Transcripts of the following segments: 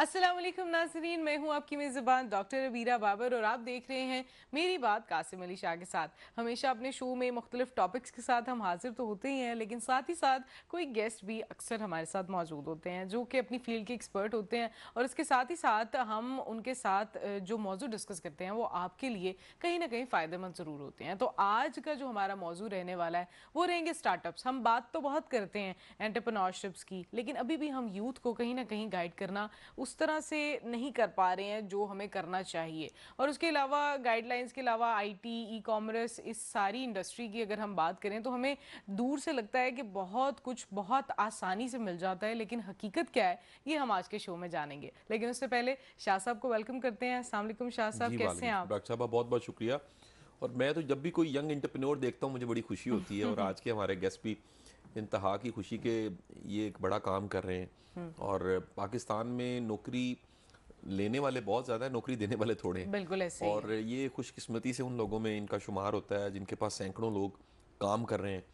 अस्सलाम वालेकुम नाज़रीन, मैं हूं आपकी मेज़बान डॉक्टर अबीरा बाबर और आप देख रहे हैं मेरी बात कासिम अली शाह के साथ। हमेशा अपने शो में मुख्तलिफ टॉपिक्स के साथ हम हाजिर तो होते ही हैं, लेकिन साथ ही साथ कोई गेस्ट भी अक्सर हमारे साथ मौजूद होते हैं जो कि अपनी फील्ड के एक्सपर्ट होते हैं और इसके साथ ही साथ हम उनके साथ जो मौजू डिस्कस करते हैं वो आपके लिए कहीं ना कहीं फ़ायदेमंद ज़रूर होते हैं। तो आज का जो हमारा मौजू रहने वाला है वो रहेंगे स्टार्टअप्स। हम बात तो बहुत करते हैं एंटरप्रेन्योरशिप्स की, लेकिन अभी भी हम यूथ को कहीं ना कहीं गाइड करना उस तरह से नहीं कर पा रहे हैं जो हमें करना चाहिए। और उसके अलावा गाइडलाइंस के अलावा आईटी, ई कॉमर्स, इस सारी इंडस्ट्री की अगर हम बात करें तो हमें दूर से लगता है कि बहुत कुछ बहुत आसानी से मिल जाता है, लेकिन हकीकत क्या है ये हम आज के शो में जानेंगे। लेकिन उससे पहले शाह साहब को वेलकम करते हैं। अस्सलाम वालेकुम शाह साहब, जी कैसे हैं वालेकुम आप? डॉक्टर साहब, बहुत बहुत शुक्रिया। और मैं तो जब भी कोई यंग एंटरप्रेन्योर देखता हूँ मुझे बड़ी खुशी होती है, और आज के हमारे गेस्ट भी इंतहा की खुशी के ये एक बड़ा काम कर रहे हैं। और पाकिस्तान में नौकरी लेने वाले बहुत ज़्यादा है, नौकरी देने वाले थोड़े हैं। बिल्कुल ऐसे ही है। और ये खुशकिस्मती से उन लोगों में इनका शुमार होता है जिनके पास सैकड़ों लोग काम कर रहे हैं,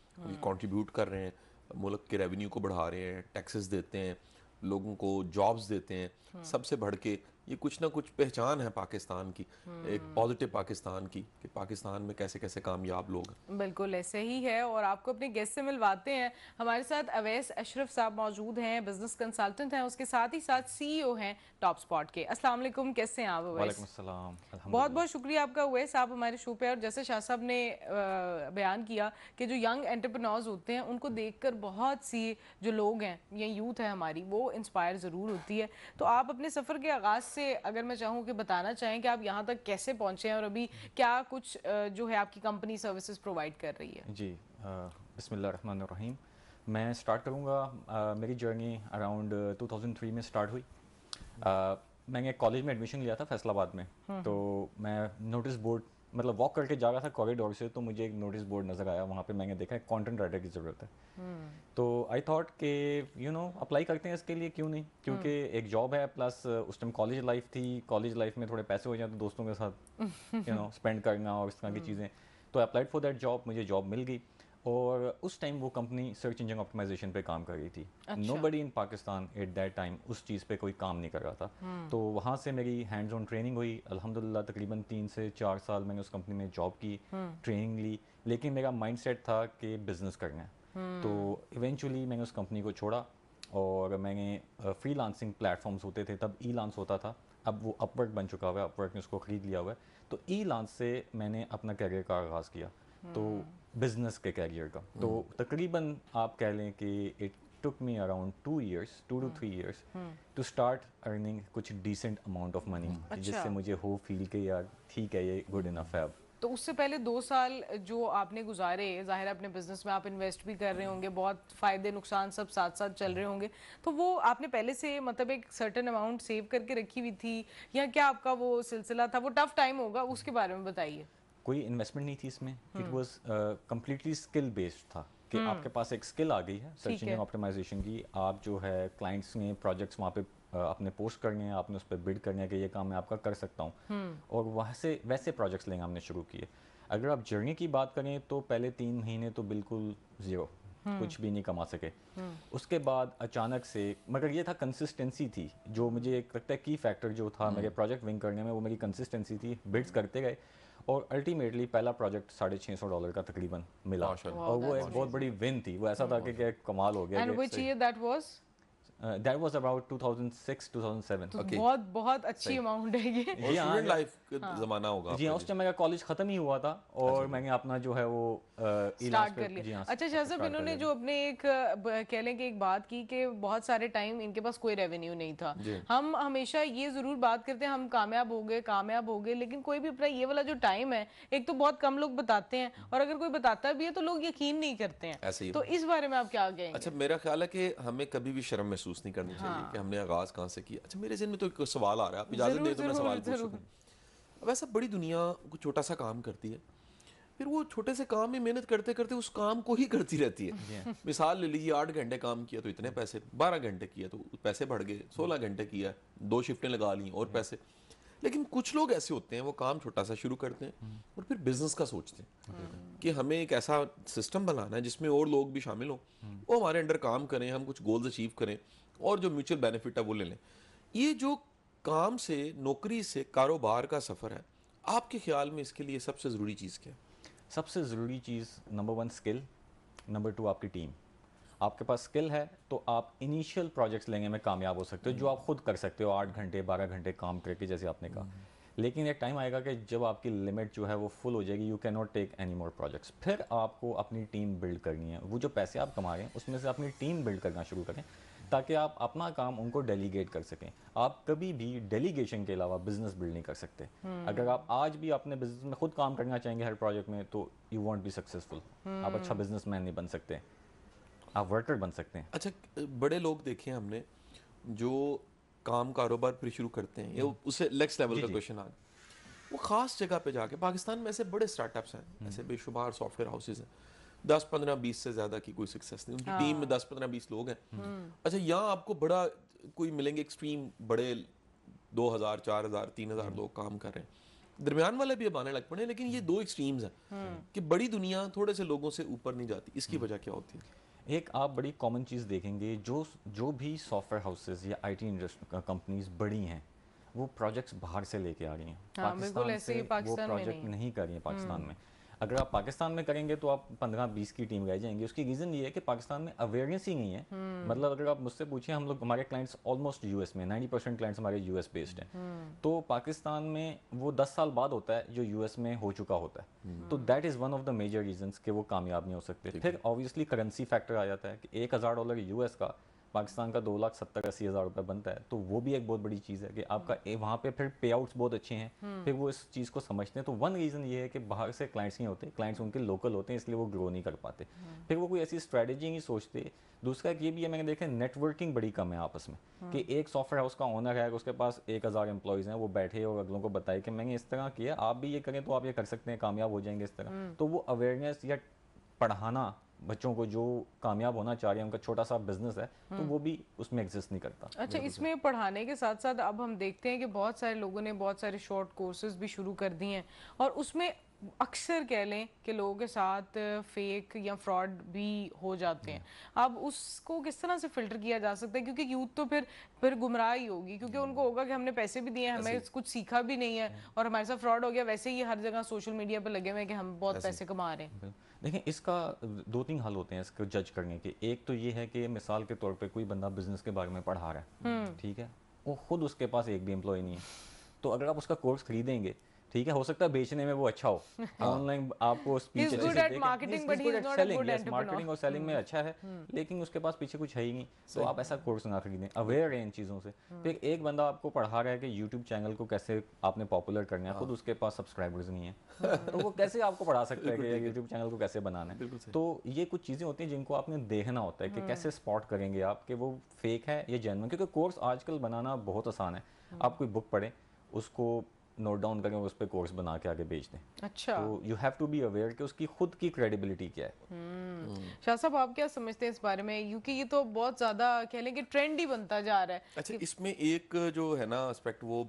कंट्रीब्यूट कर रहे हैं, मुल्क के रेवेन्यू को बढ़ा रहे हैं, टैक्सेस देते हैं, लोगों को जॉब्स देते हैं। सबसे बढ़ के ये कुछ ना कुछ पहचान है पाकिस्तान की, एक पॉजिटिव पाकिस्तान की, कि पाकिस्तान में कैसे कैसे कामयाब लोग हैं। बिल्कुल ऐसे ही है और आपको अपने गेस्ट से मिलवाते हैं। हमारे साथ अवैस अशरफ साहब मौजूद हैं, बिजनेस कंसल्टेंट हैं, उसके साथ ही साथ सीईओ हैं टॉप स्पॉट के। अस्सलाम वालेकुम, कैसे हैं आप वालेकुम अवैस? अस्सलाम, बहुत अल्हम्दुलिल्लाह। बहुत शुक्रिया आपका उवैस, आप हमारे शो पे। और जैसे शाह साहब ने बयान किया कि जो यंग एंटरप्रेन्योर्स होते हैं उनको देखकर बहुत सी जो लोग हैं, ये यूथ है हमारी, वो इंस्पायर ज़रूर होती है। तो आप अपने सफ़र के आगाज़ से अगर मैं चाहूँ कि बताना चाहें कि आप यहाँ तक कैसे पहुँचे हैं और अभी क्या कुछ जो है आपकी कंपनी सर्विसेज प्रोवाइड कर रही है। जी, बिस्मिल्लाहिर्रहमानिर्रहीम। मैं स्टार्ट करूँगा। मेरी जर्नी अराउंड 2003 में स्टार्ट हुई। मैंने कॉलेज में एडमिशन लिया था फैसलाबाद में। तो मैं नोटिस बोर्ड, मतलब वॉक करके जा रहा था कॉरिडोर से, तो मुझे एक नोटिस बोर्ड नज़र आया। वहाँ पे मैंने देखा एक कंटेंट राइटर की ज़रूरत है। तो आई थॉट कि अप्लाई करते हैं इसके लिए, क्यों नहीं, क्योंकि एक जॉब है, प्लस उस टाइम कॉलेज लाइफ थी। कॉलेज लाइफ में थोड़े पैसे हो जाए तो दोस्तों के साथ स्पेंड करना और इस तरह की चीज़ें। तो अप्लाइड फॉर दैट जॉब, मुझे जॉब मिल गई। और उस टाइम वो कंपनी सर्च इंजन ऑप्टिमाइजेशन पे काम कर रही थी। अच्छा। Nobody in Pakistan at that time उस चीज़ पे कोई काम नहीं कर रहा था। तो वहाँ से मेरी हैंड्स ऑन ट्रेनिंग हुई। अल्हम्दुलिल्लाह तकरीबन 3 से 4 साल मैंने उस कंपनी में जॉब की, ट्रेनिंग ली। लेकिन मेरा माइंडसेट था कि बिज़नेस करना है। तो इवेंचुअली मैंने उस कंपनी को छोड़ा और मैंने फ्रीलांसिंग प्लेटफॉर्म्स होते थे तब, ई लांस होता था। अब वो अपवर्क बन चुका हुआ है, अपवर्क ने उसको ख़रीद लिया हुआ है। तो ई लांस से मैंने अपना करियर का आगाज़ किया, तो बिज़नेस के करियर का। तो तकरीबन आप कह लें कि it took me around 2 years, 2 to 3 years to start earning कुछ डिसेंट अमाउंट ऑफ मनी, अच्छा। जिससे मुझे हो फील कि यार ठीक है, ये गुड इनफ है अब। तो उससे पहले 2 साल जो आपने गुजारे, जाहिर है अपने बिजनेस में आप इन्वेस्ट भी कर रहे होंगे, बहुत फायदे नुकसान सब साथ साथ चल रहे होंगे। तो वो आपने पहले से मतलब एक सर्टेन अमाउंट सेव करके रखी हुई थी या क्या आपका वो सिलसिला था? वो टफ टाइम होगा, उसके बारे में बताइए। कोई इन्वेस्टमेंट नहीं थी इसमें। It was completely skill based था कि आपके पास एक स्किल आ गई है सर्च ठीक इंजन है। ऑप्टिमाइजेशन की। आप जो है क्लाइंट्स ने प्रोजेक्ट्स वहाँ पे अपने पोस्ट करने हैं, आपने उस पर बिड करने हैं कि ये काम मैं आपका कर सकता हूँ, और वहाँ से वैसे प्रोजेक्ट्स लेना हमने शुरू किए। अगर आप जर्नी की बात करें तो पहले 3 महीने तो बिल्कुल ज़ीरो, कुछ भी नहीं कमा सके। उसके बाद अचानक से, मगर ये था कंसिस्टेंसी थी जो मुझे एक लगता है की फैक्टर जो था मेरे प्रोजेक्ट विन करने में, वो मेरी कंसिस्टेंसी थी। बिड्स करते गए और अल्टीमेटली पहला प्रोजेक्ट $650 का तकरीबन मिला। माशाल्लाह। और वाओ, वो दैट्स एक बहुत बड़ी अमेजिंग। विन थी। वो ऐसा था कि क्या कमाल हो गया एंड कि व्हिच सही। Year that was? That was about 2006-2007। तो ओके। बहुत बहुत अच्छी सही। अमाउंट है ये। और जी हाँ। स्टूडेंट लाइफ का जमाना होगा जी हाँ, आपका। उस जी। टाइम मेरा कॉलेज ख़त्म ही हुआ था और अच्छा। मैंने अपना जो है वो इलाज स्टार्ट पे, कर लिया। जी हाँ, अच्छा शाह साहब, स्टार्ट कर इन्होंने दिया। जो अपने एक कह लें कि एक बात की कि बहुत सारे टाइम इनके पास कोई रेवेन्यू नहीं था। जी। हम हमेशा ये जरूर बात करते हैं हम कामयाब हो गए, लेकिन कोई भी अपना ये वाला जो टाइम है, एक तो बहुत कम लोग बताते हैं और अगर कोई बताता भी है तो लोग यकीन नहीं करते हैं। ऐसे ही तो होता है। इस बारे में आप क्या अच्छा, कहेंगे? मेरा ख्याल है कि हमें कभी भी शर्म महसूस नहीं करनी चाहिए कि हाँ, हमने आगाज़ कहाँ से किया। अच्छा, मेरे ज़हन में तो एक सवाल आ रहा है, आप इजाज़त जरूर दें तो मैं जरूर सवाल पूछ जरूर। सकूँ। अब ऐसा बड़ी दुनिया को छोटा सा काम करती है, फिर वो छोटे से काम में मेहनत करते करते उस काम को ही करती रहती है। जी हाँ। मिसाल ले लीजिए, 8 घंटे काम किया तो इतने पैसे, 12 घंटे किया तो पैसे बढ़ गए, 16 घंटे किया, 2 शिफ्टें लगा ली और पैसे। लेकिन कुछ लोग ऐसे होते हैं, वो काम छोटा सा शुरू करते हैं और फिर बिजनेस का सोचते हैं कि हमें एक ऐसा सिस्टम बनाना है जिसमें और लोग भी शामिल हों, वो हमारे अंडर काम करें, हम कुछ गोल्स अचीव करें और जो म्यूचुअल बेनिफिट है वो ले लें। ये जो काम से, नौकरी से कारोबार का सफ़र है, आपके ख्याल में इसके लिए सबसे ज़रूरी चीज़ क्या है? सबसे ज़रूरी चीज़ नंबर 1 स्किल, नंबर 2 आपकी टीम। आपके पास स्किल है तो आप इनिशियल प्रोजेक्ट्स लेने में कामयाब हो सकते हो जो आप खुद कर सकते हो 8 घंटे 12 घंटे काम करके, जैसे आपने कहा। लेकिन एक टाइम आएगा कि जब आपकी लिमिट जो है वो फुल हो जाएगी, you can not take any more projects. फिर आपको अपनी टीम बिल्ड करनी है। वो जो पैसे आप कमा रहे हैं उसमें से अपनी टीम बिल्ड करना शुरू करें ताकि आप अपना काम उनको डेलीगेट कर सकें। आप कभी भी डेलीगेशन के अलावा बिजनेस बिल्ड नहीं कर सकते। अगर आप आज भी अपने बिजनेस में खुद काम करना चाहेंगे हर प्रोजेक्ट में, तो यू वॉन्ट बी सक्सेसफुल। आप अच्छा बिजनेसमैन नहीं बन सकते, आप वर्कर बन सकते हैं। अच्छा, बड़े लोग देखे हैं हमने जो काम कारोबार फिर शुरू करते हैं, या उससे नेक्स्ट लेवल जी का जी। क्वेश्चन आ गया, वो खास जगह पे जाके, पाकिस्तान में ऐसे बड़े स्टार्टअप्स हैं, ऐसे बेशुमार सॉफ्टवेयर हाउसेज हैं, 10 15 20 से ज़्यादा की कोई सक्सेस नहीं, उनकी टीम में 10 15 20 लोग हैं। अच्छा, यहाँ आपको बड़ा कोई मिलेंगे एक्सट्रीम बड़े, 2000 4000 3000 लोग काम कर रहे हैं, दरमियान वाले भी अब आने लग पड़े हैं, लेकिन ये दो एक्सट्रीम्स हैं कि बड़ी दुनिया थोड़े से लोगों से ऊपर नहीं जाती। इसकी वजह क्या होती है? एक आप बड़ी कॉमन चीज़ देखेंगे, जो जो भी सॉफ्टवेयर हाउसेज या आईटी इंडस्ट्री कंपनीज बड़ी हैं, वो प्रोजेक्ट्स बाहर से लेके आ रही हैं। हाँ, बिल्कुल पाकिस्तान ऐसे से ही वो पाकिस्तान में प्रोजेक्ट नहीं है। नहीं कर रही हैं पाकिस्तान में। अगर आप पाकिस्तान में करेंगे तो आप 15-20 की टीम रह जाएंगे। उसकी रीज़न ये है कि पाकिस्तान में अवेयरनेस ही नहीं है। मतलब अगर आप मुझसे पूछें, हम लोग, हमारे क्लाइंट्स ऑलमोस्ट यूएस में, 90% क्लाइंट्स हमारे यूएस बेस्ड हैं। तो पाकिस्तान में वो 10 साल बाद होता है जो यूएस में हो चुका होता है। तो that is one of the major reasons कि वो कामयाब नहीं हो सकते। फिर ऑब्वियसली करेंसी फैक्टर आ जाता है कि $1000 यूएस का पाकिस्तान का 2,70,000-80,000 रुपये बनता है। तो वो भी एक बहुत बड़ी चीज़ है कि आपका वहाँ पे फिर पे आउट्स बहुत अच्छे हैं। फिर वो इस चीज़ को समझते हैं। तो वन रीज़न ये है कि बाहर से क्लाइंट्स नहीं होते, क्लाइंट्स उनके लोकल होते हैं, इसलिए वो ग्रो नहीं कर पाते। फिर वो कोई ऐसी स्ट्रैटेजी नहीं सोचते। दूसरा एक ये भी है, मैंने देखा नेटवर्किंग बड़ी कम है आपस में, कि एक सॉफ्टवेयर हाउस का ओनर है, उसके पास 1000 एम्प्लॉयज़ हैं, वो बैठे और अगलों को बताए कि मैंने इस तरह किया, आप भी ये करें तो आप ये कर सकते हैं, कामयाब हो जाएंगे इस तरह। तो वो अवेयरनेस या पढ़ाना बच्चों को जो कामयाब होना चाह रहे हैं, उनका छोटा सा बिजनेस है, तो वो भी उसमें एग्जिस्ट नहीं करता। अच्छा, इसमें पढ़ाने के साथ साथ अब हम देखते हैं कि बहुत सारे लोगों ने बहुत सारे शॉर्ट कोर्सेज भी शुरू कर दिए हैं, और उसमें अक्सर कह लें कि लोगों के साथ फेक या फ्रॉड भी हो जाते हैं। अब उसको किस तरह से फिल्टर किया जा सकता है, क्योंकि यूथ तो फिर गुमराह ही होगी, क्योंकि उनको होगा कि हमने पैसे भी दिए हैं, हमें कुछ सीखा भी नहीं है और हमारे साथ फ्रॉड हो गया। वैसे ही हर जगह सोशल मीडिया पर लगे हुए हैं कि हम बहुत पैसे कमा रहे हैं। देखिए, इसका 2-3 हल होते हैं इसको जज करने के। एक तो ये है कि मिसाल के तौर पे कोई बंदा बिजनेस के बारे में पढ़ा रहा है, ठीक है, वो खुद उसके पास एक भी एम्प्लॉय नहीं है, तो अगर आप उसका कोर्स खरीदेंगे, ठीक है, हो सकता है बेचने में वो अच्छा हो, ऑनलाइन आपको स्पीच He's अच्छे good से at देके, marketing, but good he's at not a selling, good yes, entrepreneur. Marketing और सेलिंग में अच्छा है, लेकिन उसके पास पीछे कुछ है ही नहीं। तो आप ऐसा कोर्स ना खरीदें, अवेयर है इन चीज़ों से। फिर एक बंदा आपको पढ़ा रहा है कि यूट्यूब चैनल को कैसे आपने पॉपुलर करना है, खुद उसके पास सब्सक्राइबर्स नहीं है, तो वो कैसे आपको पढ़ा सकता है कि यूट्यूब चैनल को कैसे बनाना है। तो ये कुछ चीज़ें होती हैं जिनको आपने देखना होता है कि कैसे स्पॉट करेंगे आप कि वो फेक है या जेन्युइन। क्योंकि कोर्स आजकल बनाना बहुत आसान है। आप कोई बुक पढ़ें, उसको नोट डाउन करें, उस पर कोर्स बना के आगे बेच दें। अच्छा, तो you have to be aware कि उसकी खुद की क्रेडिबिलिटी क्या है। शाह साहब, आप क्या समझते हैं इस बारे में, क्योंकि ये तो बहुत ज्यादा कह लें कि ट्रेंड ही बनता जा रहा है। अच्छा, इसमें एक जो है ना एस्पेक्ट, वो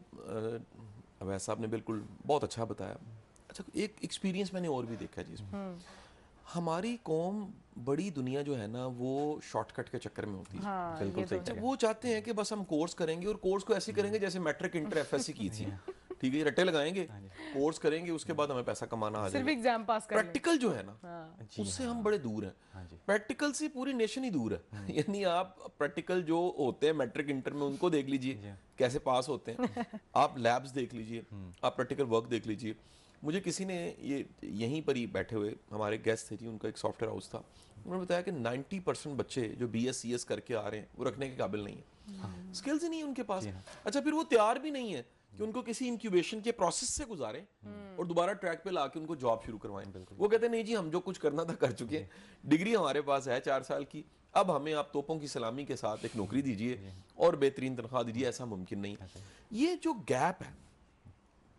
अवैध साहब ने बिल्कुल बहुत अच्छा बताया। अच्छा, एक एक्सपीरियंस मैंने और भी देखा है जी इसमें। हमारी कौम, बड़ी दुनिया जो है ना, वो शॉर्टकट के चक्कर में होती है। हाँ, बिल्कुल ये सही तो कह अच्छा, रहे वो चाहते हैं कि बस हम कोर्स करेंगे, और कोर्स को ऐसे करेंगे जैसे मैट्रिक इंटर एफएससी की थी, ठीक है, रट्टे लगाएंगे, कोर्स करेंगे, उसके बाद हमें पैसा कमाना आ सिर्फ जाएगा। एग्जाम पास कर लें। प्रैक्टिकल जो है ना, हाँ, जी उससे हाँ। हम बड़े दूर हैं। हाँ जी। प्रैक्टिकल से पूरी नेशन ही दूर है। यानी आप प्रैक्टिकल जो होते हैं मैट्रिक इंटर में, उनको देख लीजिए कैसे पास होते हैं, आप लैब्स देख लीजिए, आप प्रैक्टिकल वर्क देख लीजिए। मुझे किसी ने, ये यहीं पर ही बैठे हुए हमारे गेस्ट थे जी, उनका एक सॉफ्टवेयर हाउस था, उन्होंने बताया कि 90% बच्चे जो BS CS करके आ रहे हैं वो रखने के काबिल नहीं है, स्किल्स ही नहीं है उनके पास। अच्छा, फिर वो तैयार भी नहीं है कि उनको किसी इंक्यूबेशन के प्रोसेस से गुजारें और दोबारा ट्रैक पे लाके उनको जॉब शुरू करवाएं। वो कहते हैं नहीं जी, हम जो कुछ करना था कर चुके हैं, डिग्री हमारे पास है 4 साल की, अब हमें आप तोपों की सलामी के साथ एक नौकरी दीजिए और बेहतरीन तनख्वाह दीजिए, ऐसा मुमकिन नहीं। ये जो गैप है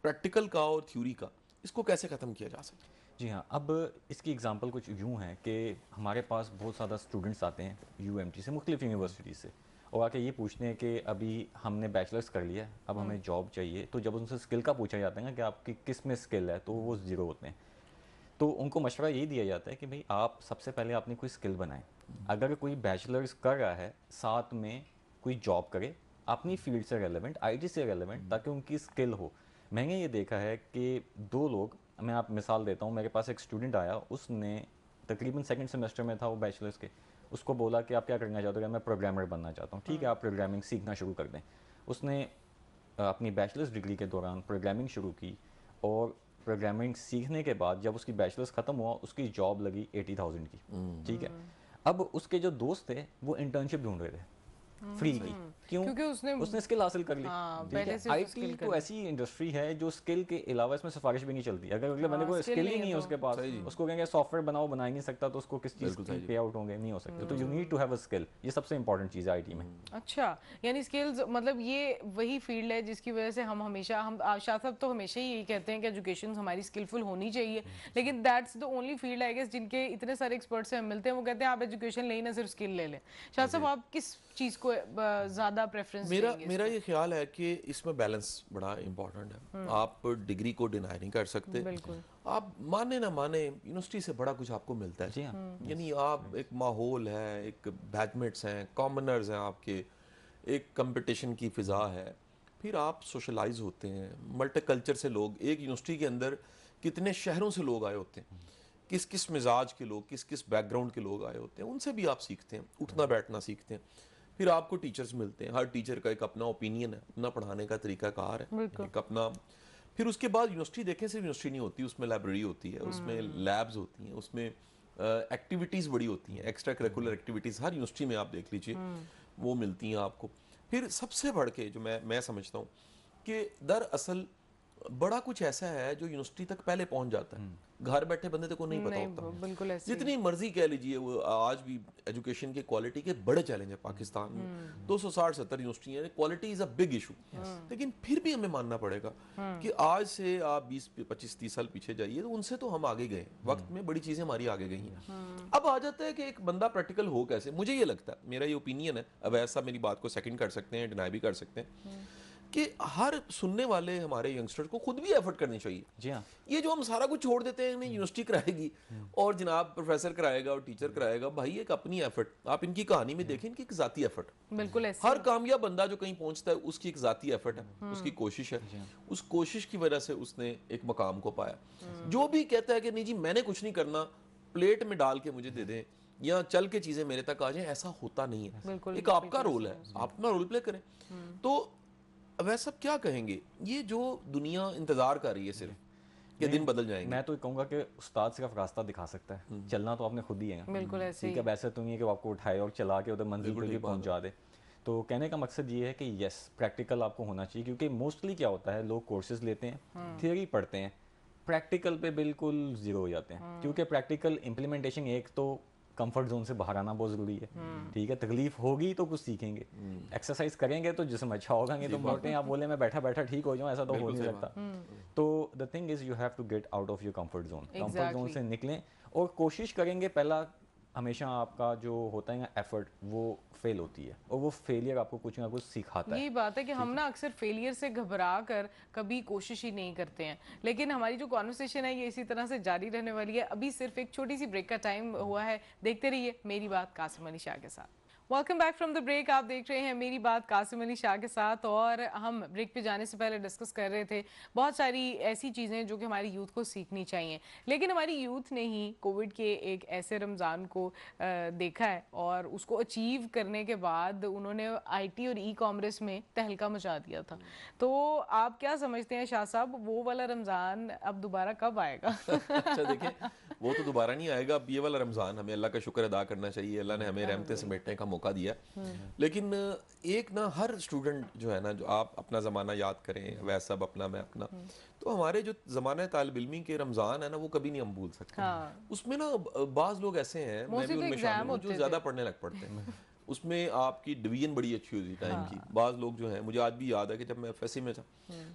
प्रैक्टिकल का और थ्योरी का, इसको कैसे ख़त्म किया जा सकता है? जी हाँ, अब इसकी एग्जांपल कुछ यूँ है कि हमारे पास बहुत ज़्यादा स्टूडेंट्स आते हैं UMT से, मुख्तलिफ यूनिवर्सिटी से, और आके ये पूछते हैं कि अभी हमने बैचलर्स कर लिया है, अब हमें जॉब चाहिए। तो जब उनसे स्किल का पूछा जाता है ना कि आपकी किस में स्किल है, तो वो ज़ीरो होते हैं। तो उनको मशवरा यही दिया जाता है कि भाई आप सबसे पहले अपनी कोई स्किल बनाएं। अगर कोई बैचलर्स कर रहा है, साथ में कोई जॉब करे, अपनी फील्ड से रेलेवेंट, आईटी से रेलेवेंट, ताकि उनकी स्किल हो। मैंने ये देखा है कि दो लोग, मैं आप मिसाल देता हूँ, मेरे पास एक स्टूडेंट आया, उसने तकरीबन सेकंड सेमेस्टर में था वो बैचलर्स के, उसको बोला कि आप क्या करना चाहते हो? मैं प्रोग्रामर बनना चाहता हूँ। ठीक है, आप प्रोग्रामिंग सीखना शुरू कर दें। उसने अपनी बैचलर्स डिग्री के दौरान प्रोग्रामिंग शुरू की, और प्रोग्रामिंग सीखने के बाद जब उसकी बैचलर्स ख़त्म हुआ, उसकी जॉब लगी 80,000 की। ठीक है, अब उसके जो दोस्त थे वो इंटर्नशिप ढूंढ रहे थे फ्री की। क्यों? क्योंकि उसने स्किल हासिल कर ली। हाँ, ठीक पहले है, से उसको आईटी skill कर तो ली। ऐसी इंडस्ट्री है जो स्किल के अलावा इसमें सिफारिश भी नहीं चलती। अगर अगले बंदे को skill स्किल ही नहीं है नहीं है तो- उसके पास, सही जी। उसको कहेंगे सॉफ्टवेयर बनाओ, बना ही नहीं सकता, तो उसको किस चीज़ बिल्कुल की सही जी। पे आउट होंगे, नहीं हो सकते। तो you need to have a skill, ये सबसे इंपॉर्टेंट चीज़ है आईटी में। अच्छा, यानी स्किल्स मतलब ये वही फील्ड है जिसकी वजह से हम हमेशा शाह साहब तो हमेशा ही यही कहते हैं कि एजुकेशन हमारी स्किलफुल होनी चाहिए, लेकिन that's the only field I guess जिनके इतने सारे एक्सपर्ट्स से हम मिलते हैं, वो कहते हैं आप एजुकेशन ले ही ना, सिर्फ स्किल ले लें। शाह साहब, आप किस चीज़ को ज़्यादा प्रेफरेंस देंगे? मेरा ये ख्याल है कि इसमें बैलेंस बड़ा इम्पोर्टेंट है। आप डिग्री को डिनाई नहीं कर सकते। बिल्कुल। आप माने ना माने, यूनिवर्सिटी से बड़ा कुछ आपको मिलता है। जी हाँ। यानी आप एक माहौल है, एक बैचमेट्स हैं, कॉमनर्स हैं आपके, एक कंपटीशन की फ़िज़ा है, फिर आप सोशलाइज होते हैं, मल्टी कल्चर से लोग, एक यूनिवर्सिटी के अंदर कितने शहरों से लोग आए होते हैं, किस किस मिजाज के लोग, किस किस बैकग्राउंड के लोग आए होते हैं, उनसे भी आप सीखते हैं, उठना बैठना सीखते हैं। फिर आपको टीचर्स मिलते हैं, हर टीचर का एक अपना ओपिनियन है, अपना पढ़ाने का तरीकाकार है, बिल्कुल। एक अपना। फिर उसके बाद यूनिवर्सिटी देखें, सिर्फ यूनिवर्सिटी नहीं होती, उसमें लाइब्रेरी होती है, उसमें लैब्स होती हैं, उसमें एक्टिविटीज़ बड़ी होती हैं, एक्स्ट्रा करिकुलर एक्टिविटीज़ हर यूनिवर्सिटी में आप देख लीजिए, वो मिलती हैं आपको। फिर सबसे बढ़ के जो मैं समझता हूँ कि दरअसल बड़ा कुछ ऐसा है जो यूनिवर्सिटी तक पहले पहुंच जाता है, घर बैठे बंदे को नहीं पता नहीं, होता। बिल्कुल ऐसे ही। जितनी मर्जी कह लीजिए, वो आज भी एजुकेशन के क्वालिटी के बड़े चैलेंज है पाकिस्तान में। 260-70 यूनिवर्सिटियां, quality is a big issue. लेकिन फिर भी हमें मानना पड़ेगा कि आज से आप 20-25-30 साल पीछे जाइए, तो उनसे तो हम आगे गए, वक्त में बड़ी चीजें हमारी आगे गई हैं। अब आ जाता है कि एक बंदा प्रैक्टिकल हो कैसे। मुझे ये लगता है, मेरा ये ओपिनियन है, अब ऐसा मेरी बात को सेकंड कर सकते हैं, डिनाई भी कर सकते हैं, कि हर सुनने वाले हमारे यंगस्टर्स को खुद भी एफर्ट करनी चाहिए। जी हाँ। ये जो हम सारा कुछ छोड़ देते हैं, इन्हें यूनिवर्सिटी कराएगी और जनाब प्रोफेसर कराएगा और टीचर कराएगा, भाई एक अपनी एफर्ट, आप इनकी कहानी में देखें, इनकी एक जाती एफर्ट। बिल्कुल ऐसे हर कामयाब बंदा जो कहीं पहुंचता है, उसकी एक जाती एफर्ट है, उसकी कोशिश है, उस कोशिश की वजह से उसने एक मकाम को पाया। जो भी कहता है कि नहीं जी मैंने कुछ नहीं करना, प्लेट में डाल के मुझे दे दें या चल के चीजें मेरे तक आ जाएं, ऐसा होता नहीं है। बिल्कुल, एक आपका रोल है, आप अपना रोल प्ले करें। तो वैसे सब क्या कहेंगे, ये जो दुनिया इंतजार कर रही है सिर्फ कि दिन बदल जाएंगे। मैं तो ये कहूँगा कि उस्ताद सिर्फ रास्ता दिखा सकता है, चलना तो आपने खुद ही है। बिल्कुल ऐसे ठीक है, वैसे तो नहीं है कि वो आपको उठाए और चला के उधर मंजिल पे भी पहुंचा दे। तो कहने का मकसद ये है कि यस, प्रैक्टिकल आपको होना चाहिए, क्योंकि मोस्टली क्या होता है, लोग कोर्सेज लेते हैं, थियोरी पढ़ते हैं, प्रैक्टिकल पे बिल्कुल जीरो हो जाते हैं। क्योंकि प्रैक्टिकल इम्प्लीमेंटेशन, एक तो कंफर्ट जोन से बाहर आना बहुत ज़रूरी है। ठीक है, तकलीफ होगी तो कुछ सीखेंगे, एक्सरसाइज करेंगे तो जिसम अच्छा होगा, नहीं तो मोटे हैं आप बोले मैं बैठा बैठा ठीक हो जाऊँ, ऐसा तो हो नहीं सकता। तो the thing is you have to get out of your comfort zone. Comfort zone से निकलें और कोशिश करेंगे। पहला हमेशा आपका जो होता है ना एफर्ट, वो फेल होती है, और वो फेलियर आपको कुछ ना कुछ सिखाता है। यही बात है कि हम ना अक्सर फेलियर से घबरा कर कभी कोशिश ही नहीं करते हैं, लेकिन हमारी जो कॉन्वर्सेशन है ये इसी तरह से जारी रहने वाली है। अभी सिर्फ एक छोटी सी ब्रेक का टाइम हुआ है, देखते रहिए मेरी बात कासिम अली शाह के साथ। Welcome back from the break. आप देख रहे हैं मेरी बात कासिम अली शाह के साथ, और हम ब्रेक पे जाने से पहले डिस्कस कर रहे थे बहुत सारी ऐसी चीज़ें जो कि हमारी यूथ को सीखनी चाहिए, लेकिन हमारी यूथ ने ही कोविड के एक ऐसे रमज़ान को देखा है और उसको अचीव करने के बाद उन्होंने आईटी और ई कॉमर्स में तहलका मचा दिया था। तो आप क्या समझते हैं शाह साहब, वो वाला रमज़ान अब दोबारा कब आएगा? अच्छा देखिए, वो तो दोबारा नहीं आएगा। अब ये वाला रमज़ान हमें अल्लाह का शुक्र अदा करना चाहिए, अल्लाह ने हमें रहमतें समेटने का मौका दिया। लेकिन एक ना, हर स्टूडेंट जो है ना, जो आप अपना ज़माना याद करें, वैसा अब अपना मैं अपना, तो हमारे जो ज़माना तालिब इल्मी के रमज़ान है ना, वो कभी नहीं हम भूल सकते। उसमें ना बाज़ लोग ऐसे हैं, मैं भी उनमें शामिल हूँ, जो ज़्यादा पढ़ने लग पड़ते हैं। उसमें आपकी डिवीजन बड़ी अच्छी होती है टाइम की। बाज़ लोग जो हैं, मुझे आज भी याद है कि जब मैं एफएससी में था,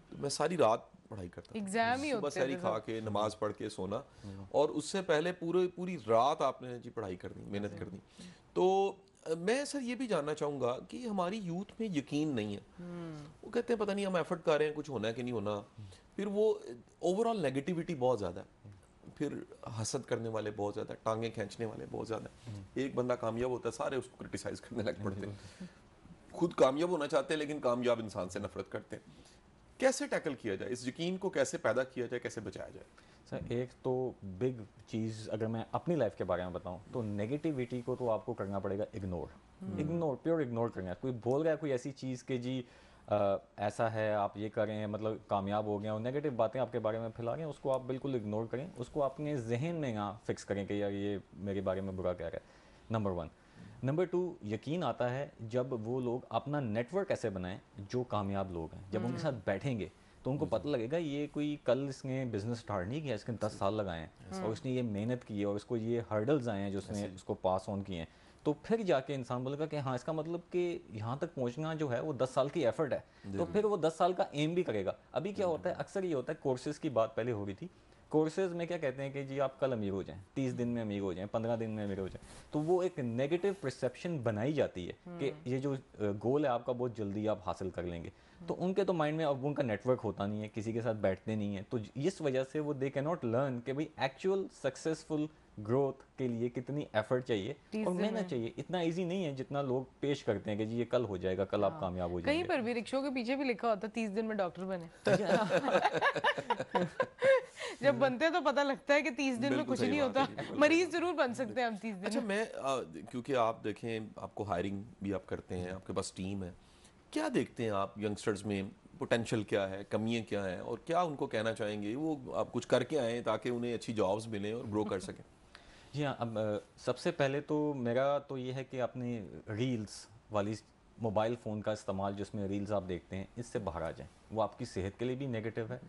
तो मैं सारी रात पढ़ाई करता था। एग्जाम ही सुबह होते सहरी खा के नमाज पढ़ के सोना, और उससे पहले पूरी रात आपने जी पढ़ाई करनी, मेहनत करनी। तो मैं सर ये भी जानना चाहूँगा कि हमारी यूथ में यकीन नहीं है। वो कहते हैं पता नहीं हम एफर्ट कर रहे हैं, कुछ होना है कि नहीं होना। फिर वो ओवरऑल नेगेटिविटी बहुत ज़्यादा है, फिर हसद करने वाले बहुत ज़्यादा, टांगे खींचने वाले बहुत ज़्यादा। एक बंदा कामयाब होता है, सारे उसको क्रिटिसाइज करने लग पड़ते हैं। खुद कामयाब होना चाहते हैं लेकिन कामयाब इंसान से नफरत करते हैं। कैसे टैकल किया जाए, इस यकीन को कैसे पैदा किया जाए, कैसे बचाया जाए? सर एक तो बिग चीज़ अगर मैं अपनी लाइफ के बारे में बताऊं तो नेगेटिविटी को तो आपको करना पड़ेगा इग्नोर, प्योर इग्नोर करना है। कोई बोल रहा है कोई ऐसी चीज़ कि जी ऐसा है, आप ये कर रहे हैं मतलब कामयाब हो गए, और नेगेटिव बातें आपके बारे में फैला रहे हैं, उसको आप बिल्कुल इग्नोर करें, उसको अपने जहन में यहाँ फिक्स करें कि यार ये मेरे बारे में बुरा कह रहा है। नंबर 1। नंबर 2, यकीन आता है जब वो लोग अपना नेटवर्क ऐसे बनाएं, जो कामयाब लोग हैं जब उनके साथ बैठेंगे तो उनको पता लगेगा ये कोई कल इसने बिजनेस स्टार्ट नहीं किया, इसने 10 साल लगाए हैं और उसने ये मेहनत की है और इसको ये हर्डल्स आए हैं जो उसने उसको पास ऑन किए हैं। तो फिर जाके इंसान बोलेगा कि हाँ, इसका मतलब कि यहाँ तक पहुँचना जो है वो 10 साल की एफर्ट है, तो फिर वो 10 साल का एम भी करेगा। अभी क्या होता है, अक्सर ये होता है, कोर्सेज की बात पहले हो रही थी, कोर्सेज में क्या कहते हैं कि जी आप कल अमीर हो जाएं, 30 दिन में अमीर हो जाएं, 15 दिन में अमीर हो जाएं, तो वो एक नेगेटिव परसेप्शन बनाई जाती है कि ये जो गोल है आपका बहुत जल्दी आप हासिल कर लेंगे। तो उनके तो माइंड में अब उनका नेटवर्क होता नहीं है, किसी के साथ बैठते नहीं है, तो इस वजह से वो दे कैन नॉट लर्न कि भाई एक्चुअल सक्सेसफुल ग्रोथ के लिए कितनी एफर्ट चाहिए और मेहनत चाहिए। इतना इजी नहीं है जितना लोग पेश करते हैं कि जी ये कल हो जाएगा, कल आप कामयाब हो कहीं जाएंगे। पर भी रिक्शों के पीछे भी लिखा होता 30 दिन में डॉक्टर बने। जब बनते हैं तो पता लगता है कि 30 दिन में बिल्कुल कुछ सही नहीं बात है होता, जी, बिल्कुल मरीज जरूर बन सकते हैं हम 30 दिन अच्छा में। मैं क्योंकि आप देखें, आपको हायरिंग भी आप करते हैं, आपके पास टीम है, क्या देखते हैं आप यंगस्टर्स में, पोटेंशियल क्या है, कमियां क्या हैं, और क्या उनको कहना चाहेंगे वो आप कुछ करके आएँ ताकि उन्हें अच्छी जॉब्स मिलें और ग्रो कर सकें? जी हाँ, अब सबसे पहले तो मेरा तो ये है कि अपनी रील्स वाली मोबाइल फ़ोन का इस्तेमाल, जिसमें रील्स आप देखते हैं, इससे बाहर आ जाएं। वो आपकी सेहत के लिए भी नेगेटिव है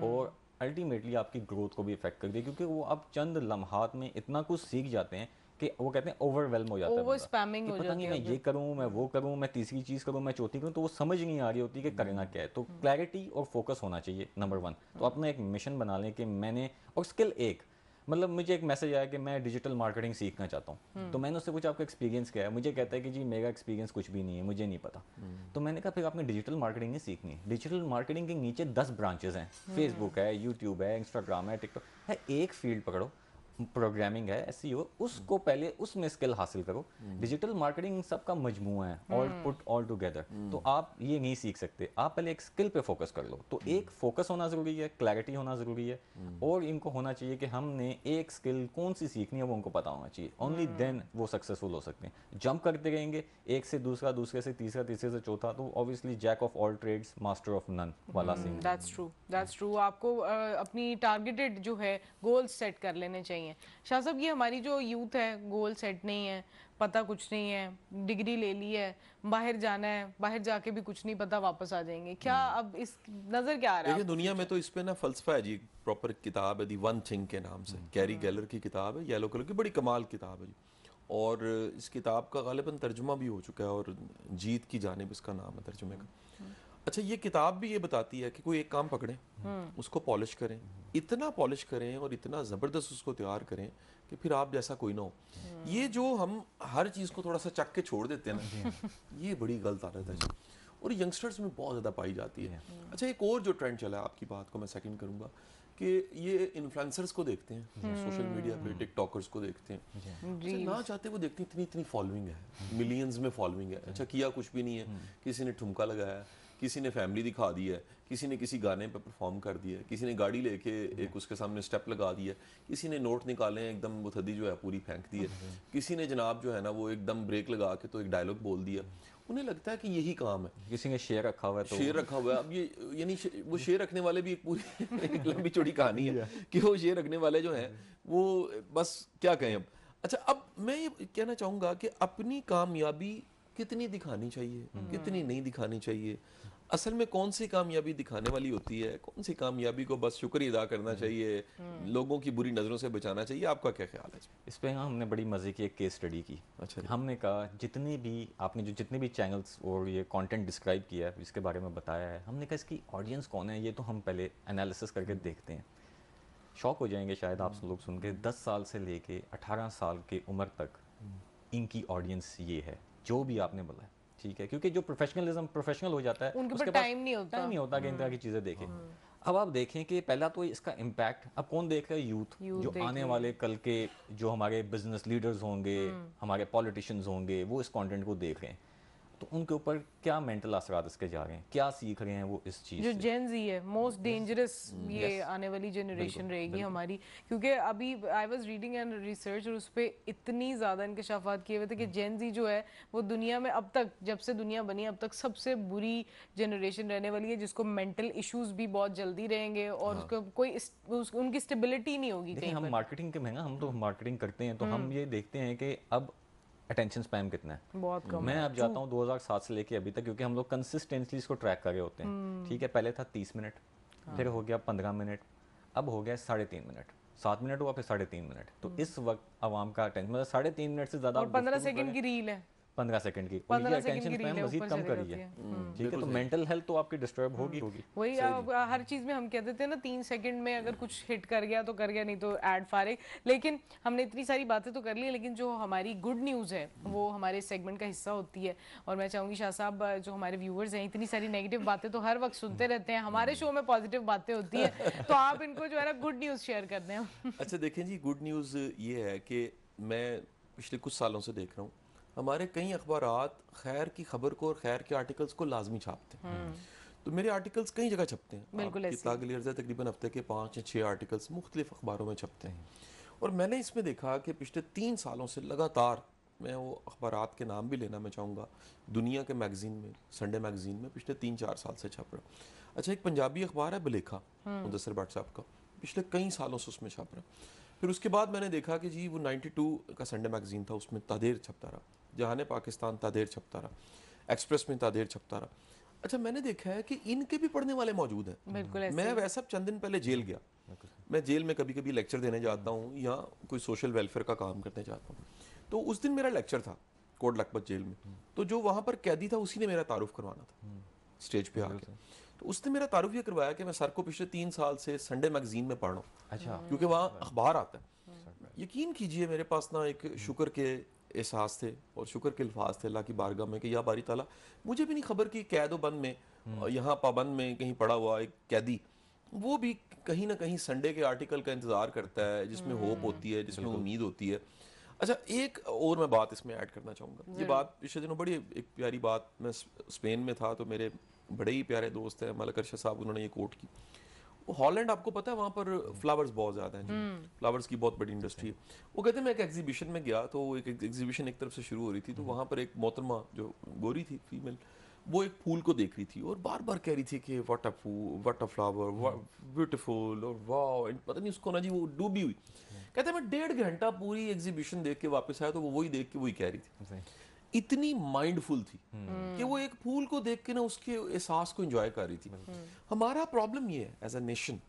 और अल्टीमेटली आपकी ग्रोथ को भी इफेक्ट कर दी, क्योंकि वो आप चंद लम्हात में इतना कुछ सीख जाते हैं कि वो कहते हैं ओवरवेलम हो जाता है ओवर बंदा, स्पैमिंग कि हो पता जाती नहीं है मैं ये करूँ, मैं वो करूँ, मैं तीसरी चीज़ करूँ, मैं चौथी करूँ, तो वो समझ नहीं आ रही होती कि करना क्या है। तो क्लैरिटी और फोकस होना चाहिए, नंबर 1। तो अपना एक मिशन बना लें कि मैंने, और स्किल एक, मतलब मुझे एक मैसेज आया कि मैं डिजिटल मार्केटिंग सीखना चाहता हूँ, तो मैंने उससे पूछा आपका एक्सपीरियंस क्या है, मुझे कहता है कि जी मेरा एक्सपीरियंस कुछ भी नहीं है, मुझे नहीं पता। तो मैंने कहा फिर आपने डिजिटल मार्केटिंग नहीं सीखनी है। डिजिटल मार्केटिंग के नीचे 10 ब्रांचेस हैं, फेसबुक है, यूट्यूब है, इंस्टाग्राम है, टिकटॉक है, एक फील्ड पकड़ो, प्रोग्रामिंग है, एसईओ, उसको पहले उसमें स्किल हासिल करो। डिजिटल मार्केटिंग सबका मजमूआ है, ऑल पुट ऑल टुगेदर, तो आप ये नहीं सीख सकते, आप पहले एक स्किल पे फोकस कर लो। तो एक फोकस होना ज़रूरी है, क्लैरिटी होना ज़रूरी है, और इनको होना चाहिए कि हमने एक स्किल कौन सी सीखनी है वो उनको पता होना चाहिए। ओनली देन वो सक्सेसफुल हो सकते हैं। जंप करते रहेंगे एक से दूसरा, दूसरे से तीसरा, तीसरे से चौथा, तो obviously jack of all trades master of none वाला सीन। That's true. आपको अपनी टारगेटेड जो है गोल सेट कर लेने चाहिए। शाह साहब, ये हमारी जो यूथ है, गोल सेट नहीं है, पता कुछ नहीं है, डिग्री ले ली है, बाहर जाना है, बाहर जाके भी कुछ नहीं पता, वापस आ जाएंगे, क्या अब इस नजर क्या आ रहा है देखिए आपको दुनिया में फ्यूचर? तो इस पे ना फलसफा है जी, प्रॉपर किताब है दी वन थिंग के नाम से, कैरी गैलर की किताब है, येलो कलर की, बड़ी कमाल किताब है जी। और इस किताब का गालिबन तर्जुमा भी हो चुका है, और जीत की जानिब इसका नाम है तर्जुमे का। अच्छा, ये किताब भी ये बताती है कि कोई एक काम पकड़ें, उसको पॉलिश करें, इतना पॉलिश करें और इतना ज़बरदस्त उसको तैयार करें कि फिर आप जैसा कोई ना हो। ये जो हम हर चीज़ को थोड़ा सा चक के छोड़ देते हैं ना, ये बड़ी गलत आदत है जी, और यंगस्टर्स में बहुत ज़्यादा पाई जाती है। अच्छा, एक और जो ट्रेंड चला है, आपकी बात को मैं सेकंड करूँगा, कि ये इन्फ्लुएंसर्स को देखते हैं सोशल मीडिया पे, टिकटॉकर्स को देखते हैं, अच्छा ना चाहते वो देखते हैं, इतनी इतनी फॉलोइंग है, मिलियंस में फॉलोइंग है। अच्छा, किया कुछ भी नहीं है, किसी ने ठुमका लगाया, किसी ने फैमिली दिखा दी है, किसी ने किसी गाने पे परफॉर्म कर दिया है, किसी ने गाड़ी लेके एक उसके सामने स्टेप लगा दिया है, किसी ने नोट निकाले हैं एकदम मुथद्दी जो है पूरी फेंक दी है, किसी ने जनाब जो है ना वो एकदम ब्रेक लगा के तो एक डायलॉग बोल दिया। उन्हें लगता है कि यही काम है, किसी ने शेयर रखा हुआ है तो शेर रखा हुआ है। अब ये यानी वो शेर रखने वाले भी एक पूरी एक लंबी चौड़ी कहानी है कि वो शेर रखने वाले जो हैं वो बस क्या कहें अब। अच्छा, अब मैं ये कहना चाहूँगा कि अपनी कामयाबी कितनी दिखानी चाहिए, कितनी नहीं दिखानी चाहिए, असल में कौन सी कामयाबी दिखाने वाली होती है, कौन सी कामयाबी को बस शुक्र अदा करना चाहिए, लोगों की बुरी नज़रों से बचाना चाहिए, आपका क्या ख्याल है? इस पे ना हमने बड़ी मज़े की एक केस स्टडी की। अच्छा जी। हमने कहा जितनी भी आपने जो जितने भी चैनल्स और ये कंटेंट डिस्क्राइब किया है, इसके बारे में बताया है, हमने कहा इसकी ऑडियंस कौन है, ये तो हम पहले एनालिसिस करके देखते हैं। शॉक हो जाएंगे शायद आप लोग सुन के, 10 साल से लेके 18 साल की उम्र तक इनकी ऑडियंस ये है, जो भी आपने बोला है, ठीक है, क्योंकि जो प्रोफेशनल हो जाता है उनके उसके पास पास टाइम नहीं होता। टाइम नहीं होता कि इन तरह की चीज़ें देखें। अब आप देखें कि पहला तो इसका इम्पैक्ट अब कौन देख रहा है, यूथ जो देख आने रही वाले कल के जो हमारे बिजनेस लीडर्स होंगे, हमारे पॉलिटिशियंस होंगे, वो इस कंटेंट को देख रहे हैं। तो उनके ऊपर क्या मेंटल असरात इसके जा रहे हैं, क्या सीख रहे हैं वो इस चीज़ जो से। जेन जी है मोस्ट डेंजरस ये आने वाली जनरेशन रहेगी हमारी, क्योंकि अभी I was reading and research और उस पर इतनी ज़्यादा इंकशाफात किए हुए थे कि जेन जी जो है वो दुनिया में अब तक, जब से दुनिया बनी अब तक सबसे बुरी जनरेशन रहने वाली है, जिसको मेंटल इश्यूज भी बहुत जल्दी रहेंगे और उसको कोई उनकी स्टेबिलिटी नहीं होगी देखिए कहीं हम पर। मार्केटिंग के में ना, हम तो मार्केटिंग करते हैं तो हम ये देखते हैं कि अब अटेंशन स्पैम कितना है। बहुत कम मैं है। अब जाता हूँ 2007 से लेके अभी तक, क्योंकि हम लोग कंसिस्टेंटली इसको ट्रैक कर रहे होते हैं। ठीक है, पहले था 30 मिनट, फिर हो गया 15 मिनट, अब हो गया 3.5 मिनट, 7 मिनट हुआ, फिर 3.5 मिनट। तो इस वक्त आवाम का अटेंशन मतलब 3.5 मिनट से ज़्यादा और 15 सेकंड की रील है, 15 सेकंड की, और 15 ये सेकंड अटेंशन की रील स्पैम है, मजीद ऊपर कम चली करी जाती है। है। ठीक है, तो मेंटल हेल्थ तो आपकी डिस्टर्ब होगी होगी। वही अब हर चीज में हम कहते थे ना 3 सेकंड में अगर कुछ हिट कर गया तो कर गया, नहीं तो ऐड फारिग। लेकिन हमने इतनी सारी बातें तो कर ली, लेकिन जो हमारी गुड न्यूज़ है वो हमारे सेगमेंट का हिस्सा होती है। और मैं चाहूंगी शाह साहब, जो हमारे व्यूअर्स हैं इतनी सारी नेगेटिव बातें तो हर वक्त सुनते रहते हैं, हमारे शो में पॉजिटिव बातें होती है, तो आप इनको जो है ना गुड न्यूज़ शेयर कर दें। अच्छा देखें जी, गुड न्यूज़ ये है कि मैं पिछले कुछ सालों से देख रहा हूँ हमारे कई अखबारात खैर की खबर को और खैर के आर्टिकल्स को लाजमी छापते हैं। तो मेरे आर्टिकल्स कई जगह छपते हैं। बिल्कुल ऐसे ही। तागिल अर्ज़ है तकरीबन हफ्ते के 5 या 6 आर्टिकल्स मुख्तलिफ अखबारों में छपते हैं। और मैंने इसमें देखा कि पिछले 3 सालों से लगातार, मैं वो अखबारात के नाम भी लेना मैं चाहूँगा, दुनिया के मैगज़ीन में, संडे मैगज़ीन में पिछले 3-4 साल से छप रहा। अच्छा, एक पंजाबी अखबार है बलेखा, मुदस्सिर भट्ट साहब का, पिछले कई सालों से उसमें छप रहा। फिर उसके बाद मैंने देखा कि जी वो 92 का संडे मैगज़ीन था, उसमें तादेर छपता रहा, जहान पाकिस्तान तादेर छपता रहा, एक्सप्रेस में तादेर छपता रहा। अच्छा, मैंने देखा है कि इनके भी पढ़ने वाले मौजूद हैं। बिल्कुल ऐसे मैं ही। वैसा चंद दिन पहले जेल गया, मैं जेल में कभी कभी लेक्चर देने जाता हूँ या कोई सोशल वेलफेयर का काम करने जाता हूँ। तो उस दिन मेरा लेक्चर था कोट लखपत जेल में। तो जो वहाँ पर कैदी था उसी ने मेरा तारुफ करवाना था स्टेज पे आके। तो उसने मेरा तारुफ ये करवाया कि मैं सर को पिछले 3 साल से संडे मैगजीन में पढ़ रहा हूँ, अच्छा, क्योंकि वहाँ अखबार आता है। यकीन कीजिए मेरे पास ना एक शुक्र के एहसास थे और शुक्र के अल्फाज थे अल्लाह की बारगाह में कि या बारी ताला, मुझे भी नहीं खबर कि कैद व बंद में यहाँ पाबंद में कहीं पड़ा हुआ एक कैदी वो भी कहीं ना कहीं संडे के आर्टिकल का इंतज़ार करता है जिसमें होप होती है, जिसमें उम्मीद होती है। अच्छा, एक और मैं बात इसमें ऐड करना चाहूँगा। ये बात पिछले दिनों बड़ी एक प्यारी बात, मैं स्पेन में था तो मेरे बड़े ही प्यारे दोस्त हैं मलक अरशद साहब, उन्होंने ये कोट की। हॉलैंड आपको पता है वहाँ पर फ्लावर्स बहुत ज़्यादा हैं जी, फ्लावर्स की बहुत बड़ी इंडस्ट्री है। वो कहते हैं मैं एक एग्जीबिशन में गया तो एक एग्जीबिशन एक तरफ से शुरू हो रही थी, तो वहाँ पर एक मोहतरमा जो गोरी थी फीमेल, वो एक फूल को देख रही थी और बार बार कह रही थी कि व्हाट अ फूल, व्हाट अ फ्लावर, ब्यूटीफुल, और वाह, पता नहीं उसको ना जी वो डूबी हुई। कहते हैं मैं 1.5 घंटा पूरी एग्जीबिशन देख के वापस आया तो वो वही देख के वही कह रही थी। इतनी माइंडफुल थी कि वो एक फूल को देख के ना उसके एहसास को एंजॉय कर रही थी। हमारा प्रॉब्लम ये है एज अ नेशन,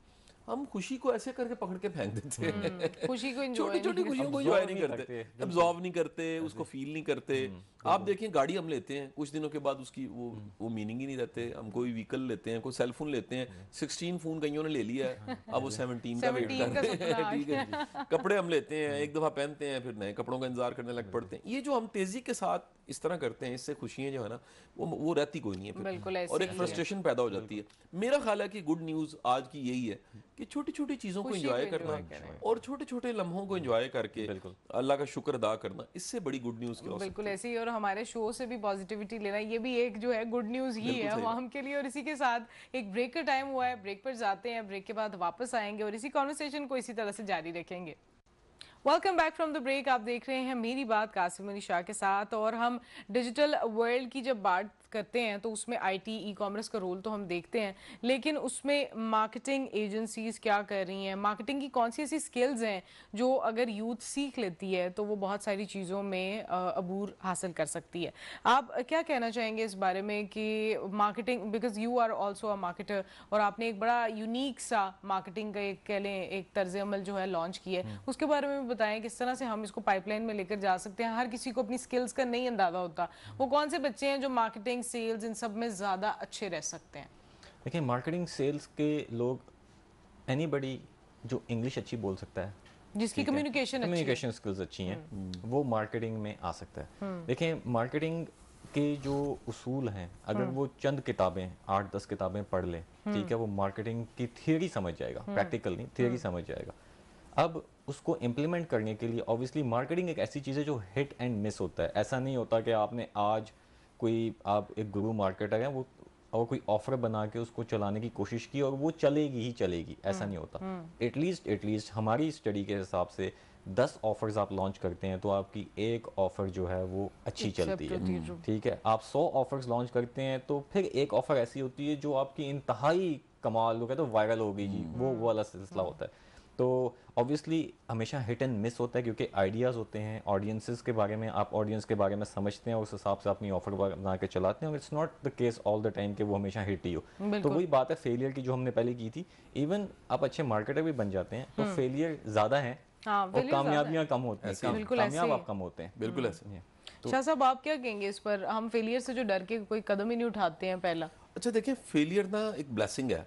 हम खुशी को ऐसे करके पकड़ के फेंक देते हैं, खुशी को छोटी छोटी खुशियों को एंजॉय नहीं करते, अब्जॉर्व नहीं करते, उसको फील नहीं करते। आप देखें गाड़ी हम लेते हैं, कुछ दिनों के बाद उसकी वो मीनिंग ही नहीं रहते। हम कोई व्हीकल लेते हैं, कोई सेल फोन लेते हैं, 16 फोन कईयों ने ले लिया है, अब वो 17 का वेट कर रहे हैं। ठीक है, कपड़े हम लेते हैं, एक दफ़ा पहनते हैं, फिर नए कपड़ों का इंतजार करने लग पड़ते हैं। ये जो हम तेजी के साथ इस तरह करते हैं, इससे खुशियाँ जो है ना वो रहती कोई नहीं है बिल्कुल फिर, ऐसे और एक ही है। फ्रस्ट्रेशन पैदा हो जाती है। मेरा ख्याल है कि गुड न्यूज़ आज की यही है कि छोटी छोटी चीज़ों को खुशी एंजॉय को enjoy करना करें। और छोटे छोटे लम्हों को एंजॉय करके अल्लाह का शुक्र अदा करना, इससे बड़ी गुड न्यूज़ क्या हो सकती बिल्कुल ऐसे ही। और हमारे शो से भी पॉजिटिविटी लेना, ये भी एक जो है गुड न्यूज़ ही बिल्कुल है सही अवाम के लिए। और इसी के साथ एक ब्रेक का टाइम हुआ है, ब्रेक पर जाते हैं, ब्रेक के बाद वापस आएंगे और इसी कॉन्वर्सेशन को इसी तरह से जारी रखेंगे। Welcome back from the break. आप देख रहे हैं मेरी बात कासिम अली शाह के साथ। और हम डिजिटल वर्ल्ड की जब बात करते हैं तो उसमें आईटी ई कॉमर्स का रोल तो हम देखते हैं, लेकिन उसमें मार्केटिंग एजेंसीज क्या कर रही हैं, मार्केटिंग की कौन सी ऐसी स्किल्स हैं जो अगर यूथ सीख लेती है तो वो बहुत सारी चीज़ों में अबूर हासिल कर सकती है। आप क्या कहना चाहेंगे इस बारे में कि marketing, because you are also a marketer, और आपने एक बड़ा यूनिक सा मार्केटिंग का एक कह लें एक तर्ज अमल जो है लॉन्च किया है, उसके बारे में बताएं किस तरह से हम इसको पाइपलाइन में लेकर जा सकते हैं। हर किसी को अपनी स्किल्स का नहीं अंदाजा होता, वो कौन से बच्चे हैं जो मार्केटिंग, सेल्स, इन सब में ज़्यादा अच्छे रह सकते हैं? देखिए, मार्केटिंग सेल्स के लोग, एनीबडी जो इंग्लिश अच्छी बोल सकता है, जिसकी कम्युनिकेशन स्किल्स अच्छी हैं, वो मार्केटिंग में आ सकता है। देखिए, मार्केटिंग के जो उसूल हैं, अगर वो चंद किताबें 8-10 किताबें पढ़ ले, ठीक है, वो मार्केटिंग की थियरी समझ जाएगा, प्रैक्टिकल नहीं, थियरी समझ जाएगा। अब उसको इम्प्लीमेंट करने के लिए ऑब्वियसली मार्केटिंग एक ऐसी चीज़ है जो हिट एंड मिस होता है। ऐसा नहीं होता कि आपने आज कोई आप एक गुरु मार्केटर हैं, वो और कोई ऑफर बना के उसको चलाने की कोशिश की और वो चलेगी ही चलेगी, ऐसा नहीं होता। एटलीस्ट हमारी स्टडी के हिसाब से 10 ऑफर्स आप लॉन्च करते हैं तो आपकी एक ऑफर जो है वो अच्छी चलती है, ठीक है। आप 100 ऑफर्स लॉन्च करते हैं तो फिर एक ऑफर ऐसी होती है जो आपकी इंतहाई कमाल, वो कहते हैं वायरल हो गई जी, वो वाला सिलसिला होता है। तो ऑब्वियसली हमेशा हिट एंड मिस होता है क्योंकि आइडियाज़ होते हैं, ऑडियंसेस के बारे में, आप ऑडियंस के बारे में समझते हैं और उस हिसाब से अपनी ऑफर बना के चलाते हैं, और it's not the case all the time कि वो हमेशा हिट ही हो। तो वही बात है फेलियर की जो हमने पहले की थी। इवन आप अच्छे मार्केटर भी बन जाते हैं तो फेलियर ज़्यादा है और कामयाबियाँ कम होती हैं, कामयाब आप कम होते हैं। बिल्कुल ऐसे। शाह साहब आप क्या कहेंगे इस पर? हम फेलियर से जो डर के कोई कदम ही नहीं उठाते हैं पहला। अच्छा देखिए, फेलियर ना एक ब्लेसिंग है।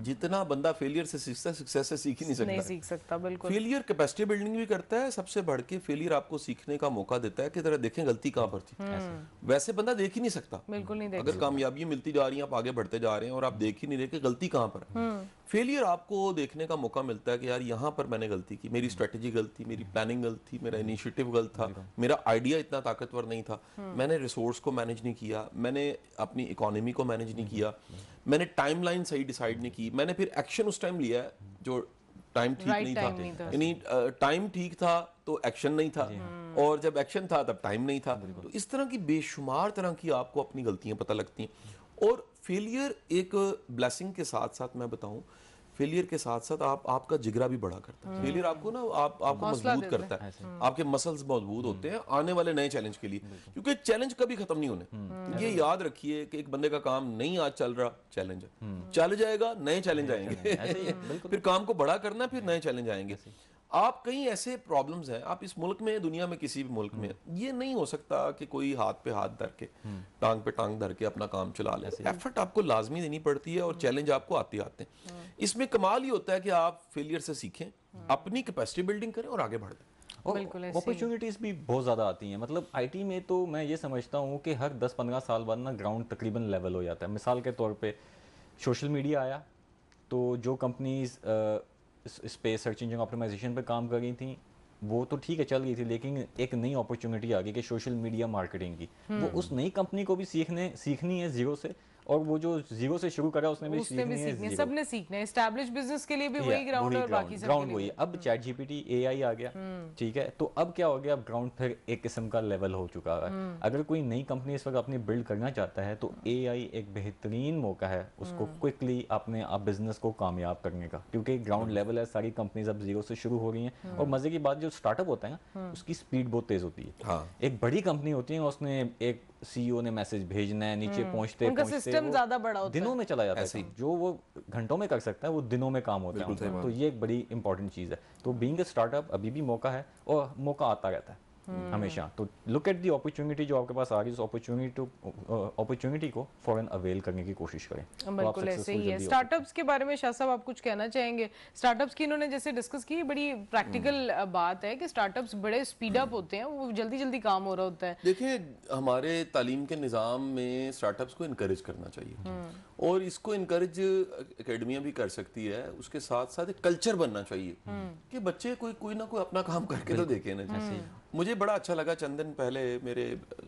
जितना बंदा फेलियर से सीखता है, सक्सेस से सीख ही नहीं सकता। नहीं सीख सकता, बिल्कुल। फेलियर कैपेसिटी बिल्डिंग भी करता है, सबसे बढ़ के फेलियर आपको सीखने का मौका देता है कि जरा देखें गलती कहाँ पर थी। वैसे बंदा देख ही नहीं सकता, बिल्कुल नहीं देख अगर कामयाबी मिलती जा रही है, आप आगे बढ़ते जा रहे हैं और आप देख ही नहीं रहे कि गलती कहाँ पर है। फेलियर आपको देखने का मौका मिलता है कि यार यहाँ पर मैंने गलती की, मेरी स्ट्रेटेजी गलत थी, मेरी प्लानिंग गलत थी, मेरा इनिशिएटिव गलत था, मेरा आइडिया इतना ताकतवर नहीं था, मैंने रिसोर्स को मैनेज नहीं किया, मैंने अपनी इकोनॉमी को मैनेज नहीं किया, मैंने टाइमलाइन सही डिसाइड नहीं की, मैंने फिर एक्शन उस टाइम लिया है जो टाइम ठीक नहीं था। यानी टाइम ठीक था तो एक्शन नहीं था, और जब एक्शन था तब टाइम नहीं था। तो इस तरह की बेशुमार तरह की आपको अपनी गलतियां पता लगती हैं। और फेलियर एक ब्लेसिंग के साथ साथ मैं बताऊं, फेलियर के साथ साथ आपका जिगरा भी बड़ा करता है। फेलियर आपको ना आपको मजबूत करता है, आपके मसल्स मजबूत होते हैं आने वाले नए चैलेंज के लिए, क्योंकि चैलेंज कभी खत्म नहीं होने। ये याद रखिए कि एक बंदे का काम नहीं आज चल रहा, चैलेंज है, चल जाएगा, नए चैलेंज आएंगे, फिर काम को बड़ा करना, फिर नए चैलेंज आएंगे। आप कई ऐसे प्रॉब्लम्स हैं, आप इस मुल्क में, दुनिया में किसी भी मुल्क में, ये नहीं हो सकता कि कोई हाथ पे हाथ धर के, टांग पे टांग धर के अपना काम चला ले। एफर्ट आपको लाजमी देनी पड़ती है और चैलेंज आपको आते आते हैं। इसमें कमाल ही होता है कि आप फेलियर से सीखें, अपनी कैपेसिटी बिल्डिंग करें और आगे बढ़ें। और अपॉर्चुनिटीज़ भी बहुत ज़्यादा आती हैं। मतलब आईटी में तो मैं ये समझता हूँ कि हर 10-15 साल बाद ना ग्राउंड तकरीबन लेवल हो जाता है। मिसाल के तौर पे सोशल मीडिया आया तो जो कंपनीज इस पे सर्च इंजन ऑप्टिमाइजेशन पे काम कर रही थी वो तो ठीक है चल रही थी, लेकिन एक नई अपॉर्चुनिटी आ गई कि सोशल मीडिया मार्केटिंग की। वो उस नई कंपनी को भी सीखनी है जीरो से, और वो जो जीरो से शुरू करा उसने भी सीखनी है, सबने सीखना है। एस्टैब्लिश बिजनेस के लिए भी वही ग्राउंड और बाकी सब ग्राउंड वही। अब चैट जीपीटी एआई आ गया, ठीक है, तो अब क्या हो गया, अब ग्राउंड फिर एक किस्म का लेवल हो चुका है। अगर कोई नई कंपनी इस वक्त अपनी बिल्ड करना चाहता है तो एआई एक बेहतरीन मौका है उसको क्विकली अपने आप बिजनेस को कामयाब करने का, क्योंकि ग्राउंड लेवल है, सारी कंपनीज अब जीरो से शुरू हो रही हैं। और मजे की बात, जो स्टार्टअप होता है ना उसकी स्पीड बहुत तेज होती है। एक बड़ी कंपनी होती है, उसने एक सीईओ ने मैसेज भेजना है, नीचे पहुंचते सिस्टम ज्यादा बड़ा होता है, दिनों में चला जाता है। जो वो घंटों में कर सकता है वो दिनों में काम होता है। तो ये एक बड़ी इंपॉर्टेंट चीज़ है। तो बीइंग अ स्टार्टअप अभी भी मौका है और मौका आता रहता है हमेशा। तो लुक एट द अपॉर्चुनिटी जो आपके पास आ रही है, उस अपॉर्चुनिटी को फौरन अवेल करने की कोशिश करें। बिल्कुल ऐसे ही है। स्टार्टअप्स के बारे में शाह साहब आप कुछ कहना चाहेंगे? स्टार्टअप्स की इन्होंने जैसे डिस्कस की, बड़ी प्रैक्टिकल बात है कि स्टार्टअप्स बड़े स्पीड अप होते हैं, वो जल्दी जल्दी काम हो रहा होता है। देखिए, हमारे तालीम के निज़ाम में स्टार्टअप्स को इनकरेज करना चाहिए, और इसको इनकरेज एकेडमियां भी कर सकती है। उसके साथ साथ एक कल्चर बनना चाहिए कि बच्चे कोई ना कोई अपना काम करके तो देखें ना। मुझे बड़ा अच्छा लगा, चंद दिन पहले मेरे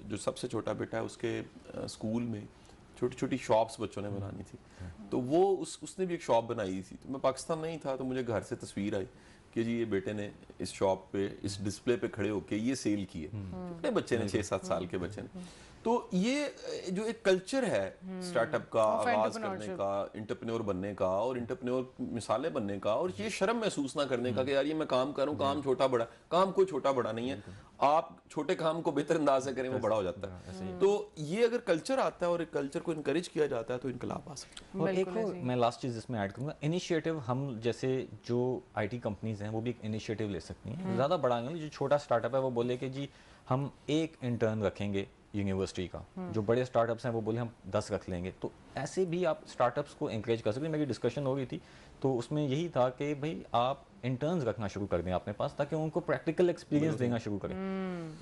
जो सबसे छोटा बेटा है उसके स्कूल में छोटी छोटी शॉप्स बच्चों ने बनानी थी, तो वो उसने भी एक शॉप बनाई थी। तो मैं पाकिस्तान नहीं था, तो मुझे घर से तस्वीर आई कि जी ये बेटे ने इस शॉप पे, इस डिस्प्ले पे खड़े होके ये सेल की है। अपने बच्चे ने 6-7 साल के बच्चे ने। तो ये जो एक कल्चर है स्टार्टअप का, आगाज करने का, एंटरप्रेन्योर बनने का और एंटरप्रेन्योर मिसालें बनने का, और ये शर्म महसूस ना करने का कि यार ये मैं काम कर रहा हूँ, काम छोटा बड़ा, काम कोई छोटा बड़ा नहीं है। आप छोटे काम को बेहतर अंदाज से करें वो बड़ा हो जाता है। तो ये अगर कल्चर आता है और एक कल्चर को इनकरेज किया जाता है तो इनकलाब आ सकता है। और एक और मैं लास्ट चीज़ इसमें ऐड करूँगा, इनिशिएटिव। हम जैसे जो आईटी कंपनीज हैं वो भी एक इनिशिएटिव ले सकती हैं, ज़्यादा बड़ा नहीं। जो छोटा स्टार्टअप है वो बोले कि जी हम एक इंटर्न रखेंगे यूनिवर्सिटी का, जो बड़े स्टार्टअप्स हैं वो बोले हम 10 रख लेंगे। तो ऐसे भी आप स्टार्टअप्स को एंकरेज कर सकते हैं। मेरी डिस्कशन हो रही थी तो उसमें यही था कि भाई आप इंटर्न्स रखना शुरू कर दें अपने पास, ताकि उनको प्रैक्टिकल एक्सपीरियंस देना शुरू करें।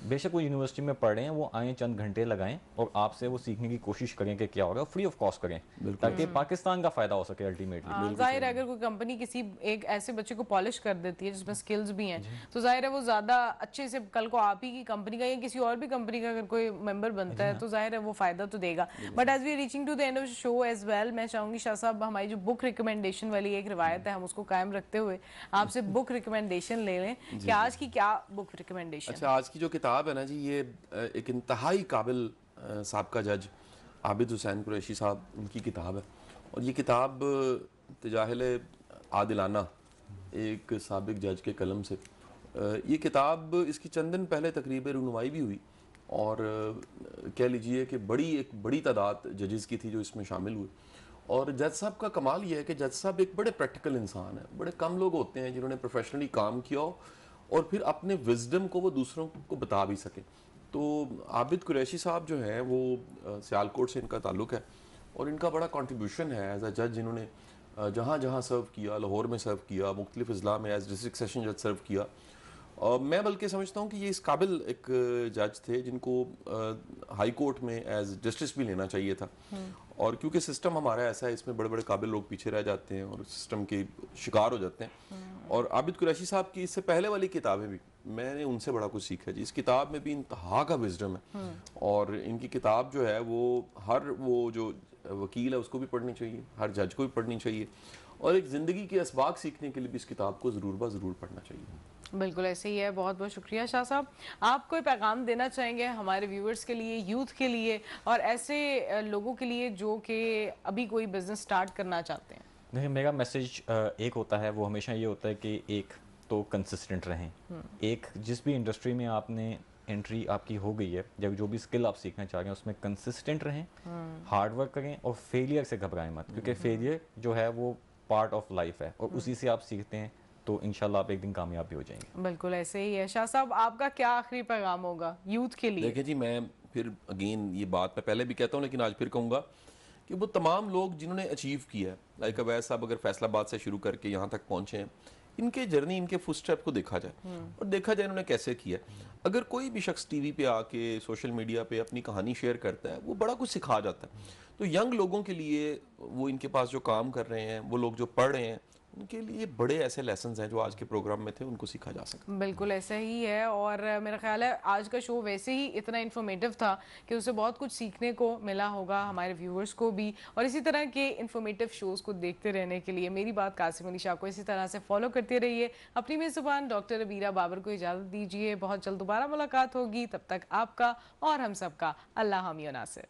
बेशक वो यूनिवर्सिटी में पढ़ रहे हैं, वो आए चंद घंटे लगाएं और आपसे वो सीखने की कोशिश करें कि क्या हो रहा है, फ्री ऑफ कॉस्ट करें, ताकि पाकिस्तान का फायदा हो सके अल्टीमेटली। जाहिर है अगर कोई कंपनी किसी एक ऐसे बच्चे को पॉलिश कर देती है जिसमें स्किल्स भी हैं, तो जाहिर है वो ज्यादा अच्छे से कल को आप ही की कंपनी का या किसी और भी कंपनी का अगर कोई मेंबर बनता है तो जाहिर है वो फायदा तो देगा। But as we reaching to the end of show as well, मैं चाहूंगी शाह साहब हमारी जो बुक रिकमेंडेशन वाली एक रिवायत है हम उसको कायम रखते हुए आपसे बुक रिकमेंडेशन ले लें कि आज की क्या बुक रिकमेंडेशन। अच्छा, आज की जो किताब है ना जी, ये एक इंतहाई काबिल साबका जज आबिद हुसैन कुरैशी साहब, उनकी किताब है। और ये किताब तजाहिल आदिलाना एक साबिक जज के कलम से, ये किताब इसकी चंद दिन पहले तकरीब रुनमाई भी हुई और कह लीजिए कि एक बड़ी तादाद जजेस की थी जो इसमें शामिल हुए। और जज साहब का कमाल ये है कि जज साहब एक बड़े प्रैक्टिकल इंसान है। बड़े कम लोग होते हैं जिन्होंने प्रोफेशनली काम किया हो और फिर अपने विजडम को वो दूसरों को बता भी सके। तो आबिद कुरैशी साहब जो हैं वो सियालकोट से इनका ताल्लुक़ है और इनका बड़ा कंट्रीब्यूशन है एज अ जज, जिन्होंने जहाँ जहाँ सर्व किया, लाहौर में सर्व किया, मुख्तलिफ अजला में एज डिस्ट्रिक्ट सेशन जज सर्व किया। मैं बल्कि समझता हूँ कि ये इस काबिल एक जज थे जिनको हाई कोर्ट में एज जस्टिस भी लेना चाहिए था। और क्योंकि सिस्टम हमारा ऐसा है, इसमें बड़े बड़े काबिल लोग पीछे रह जाते हैं और सिस्टम के शिकार हो जाते हैं। और आबिद कुरैशी साहब की इससे पहले वाली किताबें भी मैंने उनसे बड़ा कुछ सीखा जी। इस किताब में भी इंतहा का विजडम है और इनकी किताब जो है वो जो वकील है उसको भी पढ़नी चाहिए, हर जज को भी पढ़नी चाहिए और एक ज़िंदगी के असबाक सीखने के लिए भी इस किताब को ज़रूर पढ़ना चाहिए। बिल्कुल ऐसे ही है। बहुत बहुत शुक्रिया शाह साहब। आप कोई पैगाम देना चाहेंगे हमारे व्यूअर्स के लिए, यूथ के लिए और ऐसे लोगों के लिए जो कि अभी कोई बिजनेस स्टार्ट करना चाहते हैं? देखिए, मेरा मैसेज एक होता है, वो हमेशा ये होता है कि एक तो कंसिस्टेंट रहें। एक जिस भी इंडस्ट्री में आपने एंट्री आपकी हो गई है, जब जो भी स्किल आप सीखना चाह रहे हैं उसमें कंसिस्टेंट रहें, हार्ड वर्क करें और फेलियर से घबराएं मत, क्योंकि फेलियर जो है वो पार्ट ऑफ लाइफ है और उसी से आप सीखते हैं, तो इंशाल्लाह आप एक दिन कामयाब भी हो जाएंगे। बिल्कुल ऐसे ही है। शाह साहब, आपका क्या आखिरी पैगाम होगा यूथ के लिए? देखिए जी, मैं फिर अगेन ये बात मैं पहले भी कहता हूँ लेकिन आज फिर कहूँगा कि वो तमाम लोग जिन्होंने अचीव किया है, लाइक अवैध साहब अगर फैसलाबाद से शुरू करके यहाँ तक पहुँचे हैं, इनके जर्नी, इनके फुटस्टेप को देखा जाए और देखा जाए इन्होंने कैसे किया। अगर कोई भी शख्स टीवी पे आके सोशल मीडिया पे अपनी कहानी शेयर करता है, वो बड़ा कुछ सिखा जाता है। तो यंग लोगों के लिए, वो इनके पास जो काम कर रहे हैं, वो लोग जो पढ़ रहे हैं, उनके लिए बड़े ऐसे लेसन्स हैं जो आज के प्रोग्राम में थे, उनको सीखा जा सकता। बिल्कुल ऐसा ही है। और मेरा ख्याल है आज का शो वैसे ही इतना इन्फॉर्मेटिव था कि उससे बहुत कुछ सीखने को मिला होगा हमारे व्यूअर्स को भी। और इसी तरह के इन्फॉर्मेटिव शोज़ को देखते रहने के लिए मेरी बात कासिम अली शाह को इसी तरह से फॉलो करते रहिए। अपनी मेज़बान डॉक्टर रबीरा बाबर को इजाज़त दीजिए। बहुत जल्द दोबारा मुलाकात होगी। तब तक आपका और हम सबका अल्लाह हामी नासिर।